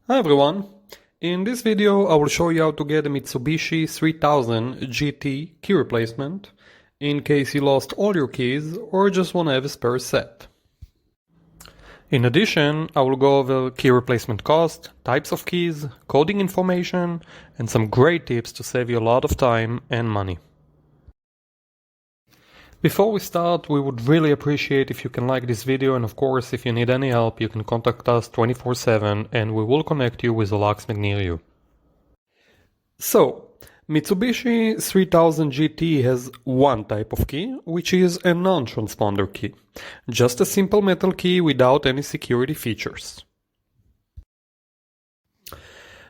Hi everyone! In this video I will show you how to get a Mitsubishi 3000GT key replacement in case you lost all your keys or just want to have a spare set. In addition, I will go over key replacement cost, types of keys, coding information, and some great tips to save you a lot of time and money. Before we start, we would really appreciate if you can like this video, and of course if you need any help you can contact us 24/7 and we will connect you with a locksmith near you. So, Mitsubishi 3000GT has one type of key, which is a non-transponder key. Just a simple metal key without any security features.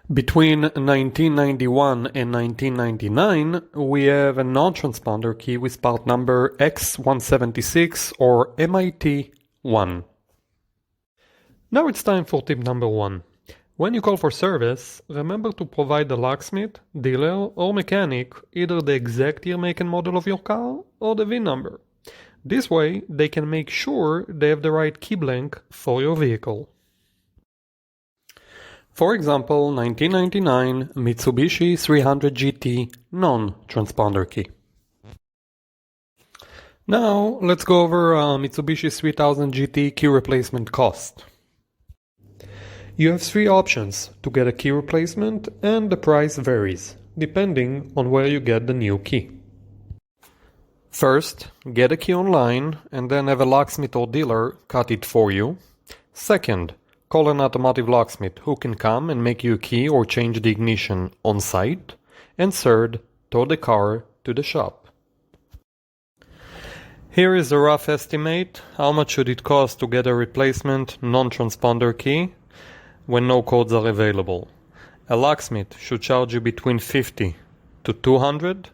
Between 1991 and 1999, we have a non-transponder key with part number X176 or MIT1. Now it's time for tip number 1. When you call for service, remember to provide the locksmith, dealer or mechanic either the exact year, make and model of your car or the VIN number. This way they can make sure they have the right key blank for your vehicle. For example, 1999 Mitsubishi 300GT non-transponder key. Now let's go over Mitsubishi 3000GT key replacement cost. You have three options to get a key replacement, and the price varies depending on where you get the new key. First, get a key online and then have a locksmith or dealer cut it for you. Second, call an automotive locksmith who can come and make you a key or change the ignition on site. And third, tow the car to the shop. Here is a rough estimate. How much should it cost to get a replacement non-transponder key when no codes are available? A locksmith should charge you between $50 to $200,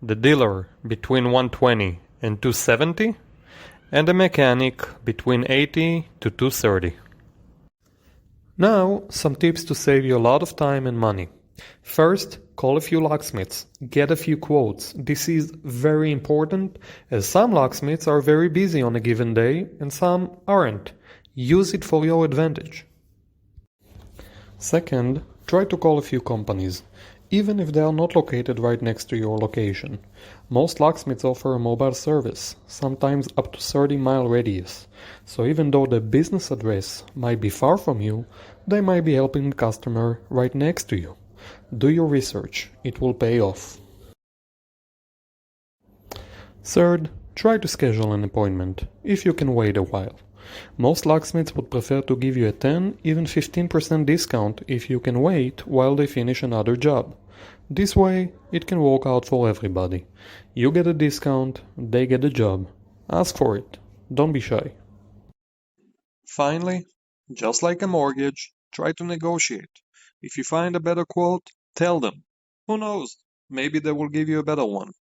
the dealer between $120 and $270, and a mechanic between $80 to $230. Now, some tips to save you a lot of time and money. First, call a few locksmiths, get a few quotes. This is very important as some locksmiths are very busy on a given day and some aren't. Use it for your advantage. Second, try to call a few companies, even if they are not located right next to your location. Most locksmiths offer a mobile service, sometimes up to 30-mile radius. So even though the business address might be far from you, they might be helping the customer right next to you. Do your research, it will pay off. Third, try to schedule an appointment, if you can wait a while. Most locksmiths would prefer to give you a 10, even 15% discount if you can wait while they finish another job. This way, it can work out for everybody. You get a discount, they get a job. Ask for it. Don't be shy. Finally, just like a mortgage, try to negotiate. If you find a better quote, tell them. Who knows? Maybe they will give you a better one.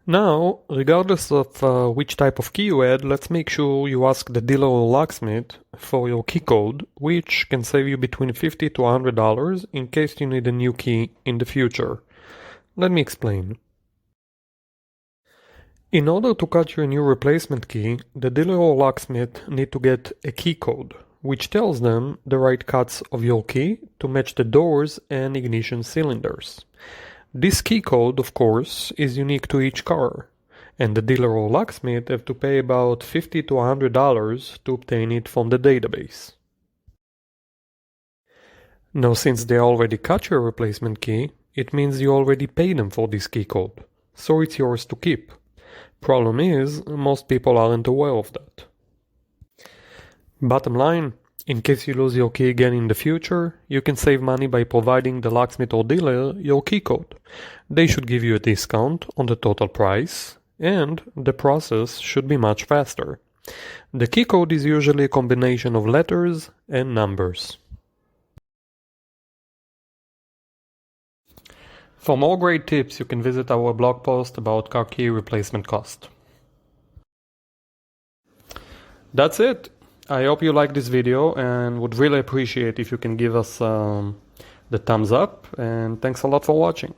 Now, regardless of which type of key you add, let's make sure you ask the dealer or locksmith for your key code, which can save you between $50 to $100 in case you need a new key in the future. Let me explain. In order to cut your new replacement key, the dealer or locksmith need to get a key code, which tells them the right cuts of your key to match the doors and ignition cylinders. This key code, of course, is unique to each car, and the dealer or locksmith have to pay about $50 to $100 to obtain it from the database. Now, since they already cut your replacement key, it means you already paid them for this key code, so it's yours to keep. Problem is, most people aren't aware of that. Bottom line, in case you lose your key again in the future, you can save money by providing the locksmith or dealer your key code. They should give you a discount on the total price, and the process should be much faster. The key code is usually a combination of letters and numbers. For more great tips, you can visit our blog post about car key replacement cost. That's it. I hope you liked this video and would really appreciate if you can give us the thumbs up, and thanks a lot for watching.